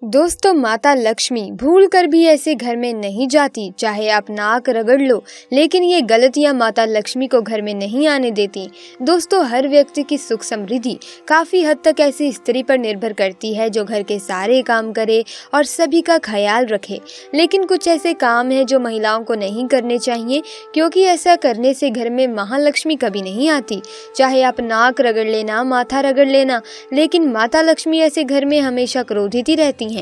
दोस्तों, माता लक्ष्मी भूल कर भी ऐसे घर में नहीं जाती, चाहे आप नाक रगड़ लो, लेकिन ये गलतियां माता लक्ष्मी को घर में नहीं आने देती। दोस्तों, हर व्यक्ति की सुख समृद्धि काफ़ी हद तक ऐसी स्त्री पर निर्भर करती है जो घर के सारे काम करे और सभी का ख्याल रखे। लेकिन कुछ ऐसे काम हैं जो महिलाओं को नहीं करने चाहिए, क्योंकि ऐसा करने से घर में महालक्ष्मी कभी नहीं आती। चाहे आप नाक रगड़ लेना, माथा रगड़ लेना, लेकिन माता लक्ष्मी ऐसे घर में हमेशा क्रोधित ही रहती हैं।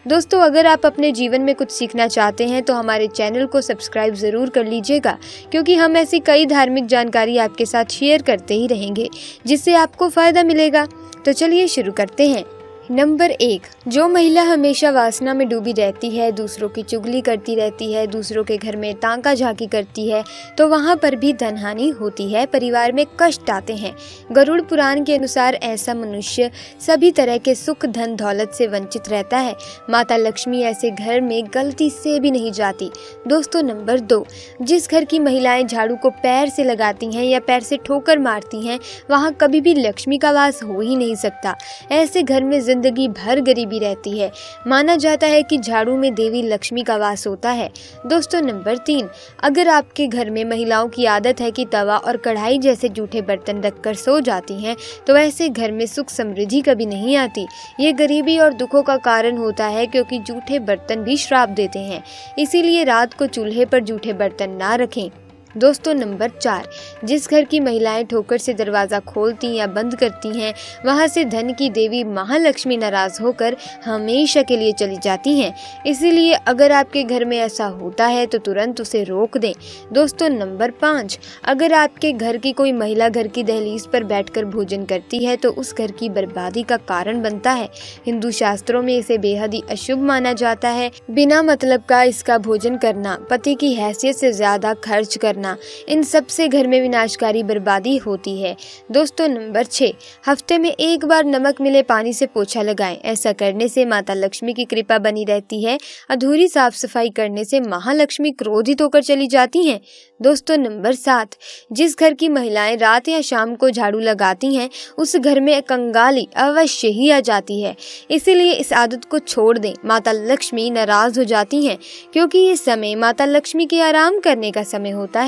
दोस्तों, अगर आप अपने जीवन में कुछ सीखना चाहते हैं तो हमारे चैनल को सब्सक्राइब जरूर कर लीजिएगा, क्योंकि हम ऐसी कई धार्मिक जानकारी आपके साथ शेयर करते ही रहेंगे, जिससे आपको फायदा मिलेगा। तो चलिए शुरू करते हैं। नंबर 1, जो महिला हमेशा वासना में डूबी रहती है, दूसरों की चुगली करती रहती है, दूसरों के घर में ताका झाकी करती है, तो वहाँ पर भी धनहानि होती है, परिवार में कष्ट आते हैं। गरुड़ पुराण के अनुसार ऐसा मनुष्य सभी तरह के सुख, धन, दौलत से वंचित रहता है। माता लक्ष्मी ऐसे घर में गलती से भी नहीं जाती। दोस्तों, नंबर 2, जिस घर की महिलाएं झाड़ू को पैर से लगाती हैं या पैर से ठोकर मारती हैं, वहाँ कभी भी लक्ष्मी का वास हो ही नहीं सकता। ऐसे घर में जिंदगी भर गरीबी रहती है। माना जाता है कि झाड़ू में देवी लक्ष्मी का वास होता है। दोस्तों, नंबर 3, अगर आपके घर में महिलाओं की आदत है कि तवा और कढ़ाई जैसे जूठे बर्तन रखकर सो जाती हैं, तो ऐसे घर में सुख समृद्धि कभी नहीं आती। ये गरीबी और दुखों का कारण होता है, क्योंकि जूठे बर्तन भी श्राप देते हैं। इसीलिए रात को चूल्हे पर जूठे बर्तन ना रखें। दोस्तों, नंबर 4, जिस घर की महिलाएं ठोकर से दरवाज़ा खोलती या बंद करती हैं, वहां से धन की देवी महालक्ष्मी नाराज होकर हमेशा के लिए चली जाती हैं। इसीलिए अगर आपके घर में ऐसा होता है तो तुरंत उसे रोक दें। दोस्तों, नंबर 5, अगर आपके घर की कोई महिला घर की दहलीज पर बैठकर भोजन करती है तो उस घर की बर्बादी का कारण बनता है। हिंदू शास्त्रों में इसे बेहद ही अशुभ माना जाता है। बिना मतलब का इसका भोजन करना, पति की हैसियत से ज्यादा खर्च करना, इन सब से घर में विनाशकारी बर्बादी होती है। दोस्तों, नंबर 6, हफ्ते में एक बार नमक मिले पानी से पोछा लगाएं। ऐसा करने से माता लक्ष्मी की कृपा बनी रहती है। अधूरी साफ सफाई करने से महालक्ष्मी क्रोधित होकर चली जाती हैं। दोस्तों, नंबर 7, जिस घर की महिलाएं रात या शाम को झाड़ू लगाती हैं, उस घर में कंगाली अवश्य ही आ जाती है। इसीलिए इस आदत को छोड़ दें। माता लक्ष्मी नाराज हो जाती हैं, क्योंकि ये समय माता लक्ष्मी के आराम करने का समय होता है।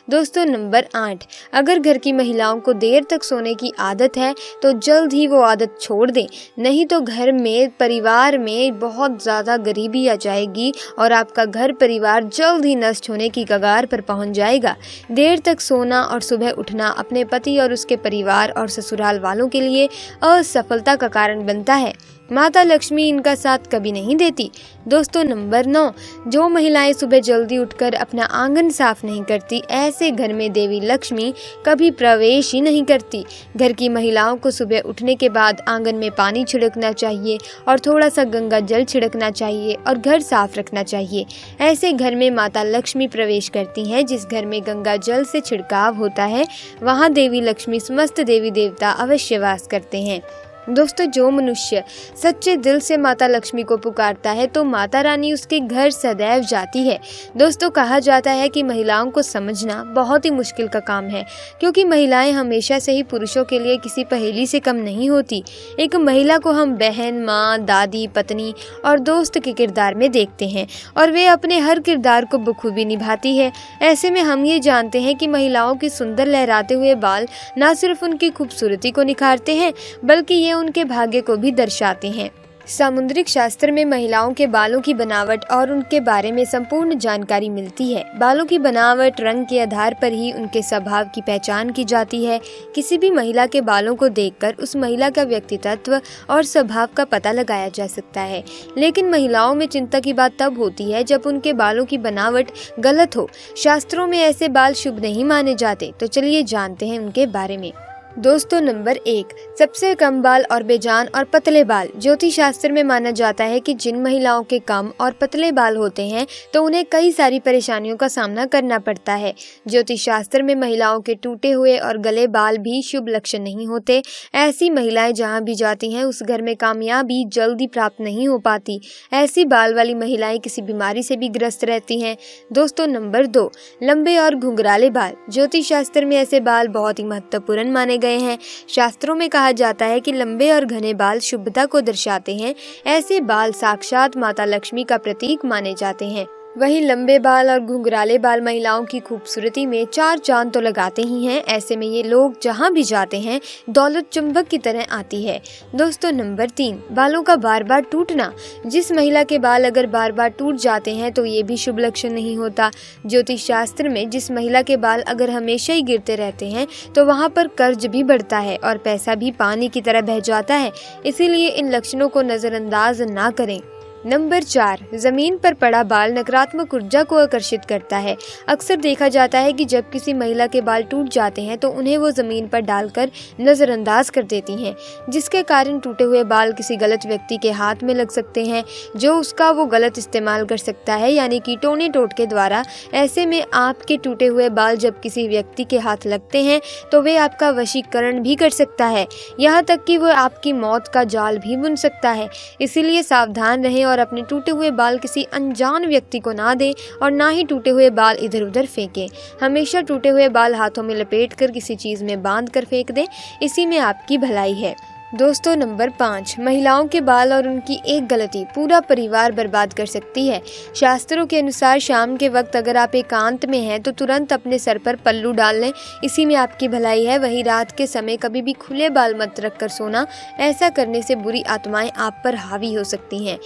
दोस्तों, नंबर 8, अगर घर की महिलाओं को देर तक सोने की आदत है तो जल्द ही वो आदत छोड़ दें, नहीं तो घर में, परिवार में बहुत ज़्यादा गरीबी आ जाएगी और आपका घर परिवार जल्द ही नष्ट होने की कगार पर पहुंच जाएगा। देर तक सोना और सुबह उठना अपने पति और उसके परिवार और ससुराल वालों के लिए असफलता का कारण बनता है। माता लक्ष्मी इनका साथ कभी नहीं देती। दोस्तों, नंबर 9, जो महिलाएं सुबह जल्दी उठकर अपना आंगन साफ नहीं करती, ऐसे घर में देवी लक्ष्मी कभी प्रवेश ही नहीं करती। घर की महिलाओं को सुबह उठने के बाद आंगन में पानी छिड़कना चाहिए और थोड़ा सा गंगा जल छिड़कना चाहिए और घर साफ रखना चाहिए। ऐसे घर में माता लक्ष्मी प्रवेश करती हैं। जिस घर में गंगा जल से छिड़काव होता है, वहाँ देवी लक्ष्मी समस्त देवी देवता अवश्य वास करते हैं। दोस्तों, जो मनुष्य सच्चे दिल से माता लक्ष्मी को पुकारता है तो माता रानी उसके घर सदैव जाती है। दोस्तों, कहा जाता है कि महिलाओं को समझना बहुत ही मुश्किल का काम है, क्योंकि महिलाएं हमेशा से ही पुरुषों के लिए किसी पहेली से कम नहीं होती। एक महिला को हम बहन, माँ, दादी, पत्नी और दोस्त के किरदार में देखते हैं और वे अपने हर किरदार को बखूबी निभाती है। ऐसे में हम ये जानते हैं कि महिलाओं की सुंदर लहराते हुए बाल न सिर्फ उनकी खूबसूरती को निखारते हैं, बल्कि ये उनके भाग्य को भी दर्शाते हैं। सामुद्रिक शास्त्र में महिलाओं के बालों की बनावट और उनके बारे में संपूर्ण जानकारी मिलती है। बालों की बनावट, रंग के आधार पर ही उनके स्वभाव की पहचान की जाती है। किसी भी महिला के बालों को देखकर उस महिला का व्यक्तित्व और स्वभाव का पता लगाया जा सकता है। लेकिन महिलाओं में चिंता की बात तब होती है जब उनके बालों की बनावट गलत हो। शास्त्रों में ऐसे बाल शुभ नहीं माने जाते। तो चलिए जानते हैं उनके बारे में। दोस्तों, नंबर 1, सबसे कम बाल और बेजान और पतले बाल। ज्योतिष शास्त्र में माना जाता है कि जिन महिलाओं के कम और पतले बाल होते हैं तो उन्हें कई सारी परेशानियों का सामना करना पड़ता है। ज्योतिष शास्त्र में महिलाओं के टूटे हुए और गले बाल भी शुभ लक्षण नहीं होते। ऐसी महिलाएं जहां भी जाती हैं उस घर में कामयाबी जल्दी प्राप्त नहीं हो पाती। ऐसी बाल वाली महिलाएं किसी बीमारी से भी ग्रस्त रहती हैं। दोस्तों, नंबर 2, लंबे और घुंघराले बाल। ज्योतिष शास्त्र में ऐसे बाल बहुत ही महत्वपूर्ण माने गए हैं। शास्त्रों में कहा कहा जाता है कि लंबे और घने बाल शुभता को दर्शाते हैं। ऐसे बाल साक्षात माता लक्ष्मी का प्रतीक माने जाते हैं। वहीं लंबे बाल और घुंघराले बाल महिलाओं की खूबसूरती में चार चांद तो लगाते ही हैं। ऐसे में ये लोग जहां भी जाते हैं दौलत चुंबक की तरह आती है। दोस्तों नंबर 3, बालों का बार बार टूटना। जिस महिला के बाल अगर बार बार टूट जाते हैं तो ये भी शुभ लक्षण नहीं होता। ज्योतिष शास्त्र में जिस महिला के बाल अगर हमेशा ही गिरते रहते हैं तो वहाँ पर कर्ज भी बढ़ता है और पैसा भी पानी की तरह बह जाता है। इसीलिए इन लक्षणों को नजरअंदाज ना करें। नंबर 4, जमीन पर पड़ा बाल नकारात्मक ऊर्जा को आकर्षित करता है। अक्सर देखा जाता है कि जब किसी महिला के बाल टूट जाते हैं तो उन्हें वो जमीन पर डालकर नजरअंदाज कर देती हैं, जिसके कारण टूटे हुए बाल किसी गलत व्यक्ति के हाथ में लग सकते हैं जो उसका वो गलत इस्तेमाल कर सकता है, यानी कि टोने टोटके द्वारा। ऐसे में आपके टूटे हुए बाल जब किसी व्यक्ति के हाथ लगते हैं तो वे आपका वशीकरण भी कर सकता है, यहाँ तक कि वो आपकी मौत का जाल भी बुन सकता है। इसीलिए सावधान रहें और अपने टूटे हुए बाल किसी अनजान व्यक्ति को ना दें और ना ही टूटे हुए बाल इधर उधर फेंकें। हमेशा टूटे हुए बाल हाथों में लपेटकर किसी चीज में बांध कर फेंक दें, इसी में आपकी भलाई है। दोस्तों नंबर 5, महिलाओं के बाल और उनकी एक गलती पूरा परिवार बर्बाद कर सकती है। शास्त्रों के अनुसार शाम के वक्त अगर आप एकांत में हैं तो तुरंत अपने सर पर पल्लू डाल लें, इसी में आपकी भलाई है। वहीं रात के समय कभी भी खुले बाल मत रख कर सोना, ऐसा करने से बुरी आत्माएं आप पर हावी हो सकती हैं।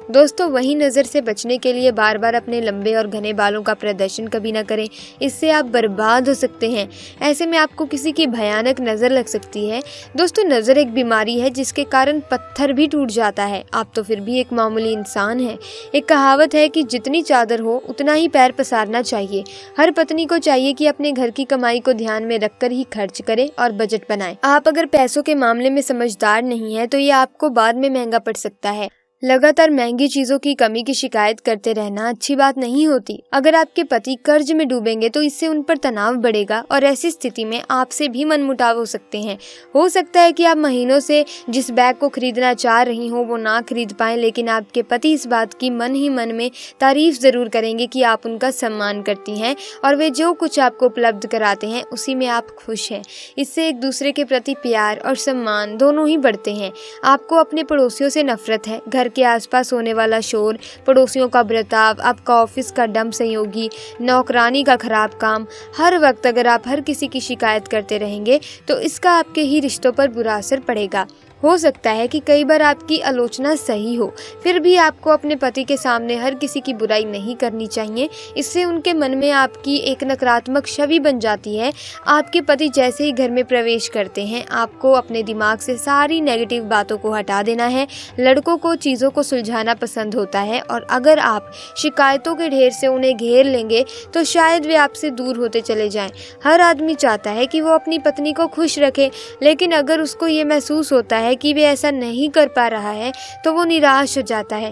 दोस्तों वहीं नज़र से बचने के लिए बार बार अपने लंबे और घने बालों का प्रदर्शन कभी ना करें, इससे आप बर्बाद हो सकते हैं। ऐसे में आपको किसी की भयानक नज़र लग सकती है। दोस्तों नज़र एक बीमारी है जिसके कारण पत्थर भी टूट जाता है। आप तो फिर भी एक मामूली इंसान हैं। एक कहावत है कि जितनी चादर हो उतना ही पैर पसारना चाहिए। हर पत्नी को चाहिए कि अपने घर की कमाई को ध्यान में रखकर ही खर्च करे और बजट बनाए। आप अगर पैसों के मामले में समझदार नहीं है तो ये आपको बाद में महंगा पड़ सकता है। लगातार महंगी चीजों की कमी की शिकायत करते रहना अच्छी बात नहीं होती। अगर आपके पति कर्ज में डूबेंगे तो इससे उन पर तनाव बढ़ेगा और ऐसी स्थिति में आपसे भी मनमुटाव हो सकते हैं। हो सकता है कि आप महीनों से जिस बैग को खरीदना चाह रही हो वो ना खरीद पाएं, लेकिन आपके पति इस बात की मन ही मन में तारीफ जरूर करेंगे कि आप उनका सम्मान करती हैं और वे जो कुछ आपको उपलब्ध कराते हैं उसी में आप खुश हैं। इससे एक दूसरे के प्रति प्यार और सम्मान दोनों ही बढ़ते हैं। आपको अपने पड़ोसियों से नफरत है। घर के आसपास होने वाला शोर, पड़ोसियों का बर्ताव, आपका ऑफिस का डम सहयोगी, नौकरानी का खराब काम, हर वक्त अगर आप हर किसी की शिकायत करते रहेंगे तो इसका आपके ही रिश्तों पर बुरा असर पड़ेगा। हो सकता है कि कई बार आपकी आलोचना सही हो, फिर भी आपको अपने पति के सामने हर किसी की बुराई नहीं करनी चाहिए। इससे उनके मन में आपकी एक नकारात्मक छवि बन जाती है। आपके पति जैसे ही घर में प्रवेश करते हैं आपको अपने दिमाग से सारी नेगेटिव बातों को हटा देना है। लड़कों को चीज़ों को सुलझाना पसंद होता है और अगर आप शिकायतों के ढेर से उन्हें घेर लेंगे तो शायद वे आपसे दूर होते चले जाएं। हर आदमी चाहता है कि वो अपनी पत्नी को खुश रखे, लेकिन अगर उसको ये महसूस होता है कि वे ऐसा नहीं कर पा रहा है तो वो निराश हो जाता है।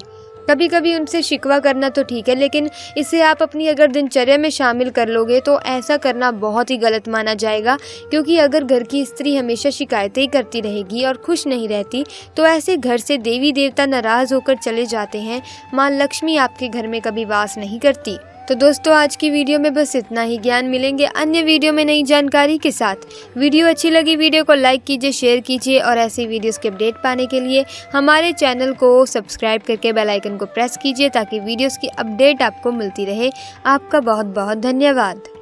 कभी कभी उनसे शिकवा करना तो ठीक है, लेकिन इसे आप अपनी अगर दिनचर्या में शामिल कर लोगे तो ऐसा करना बहुत ही गलत माना जाएगा। क्योंकि अगर घर की स्त्री हमेशा शिकायतें ही करती रहेगी और खुश नहीं रहती तो ऐसे घर से देवी देवता नाराज होकर चले जाते हैं। माँ लक्ष्मी आपके घर में कभी वास नहीं करती। तो दोस्तों आज की वीडियो में बस इतना ही। ज्ञान मिलेंगे अन्य वीडियो में नई जानकारी के साथ। वीडियो अच्छी लगी वीडियो को लाइक कीजिए, शेयर कीजिए और ऐसी वीडियोस के अपडेट पाने के लिए हमारे चैनल को सब्सक्राइब करके बेल आइकन को प्रेस कीजिए ताकि वीडियोस की अपडेट आपको मिलती रहे। आपका बहुत बहुत धन्यवाद।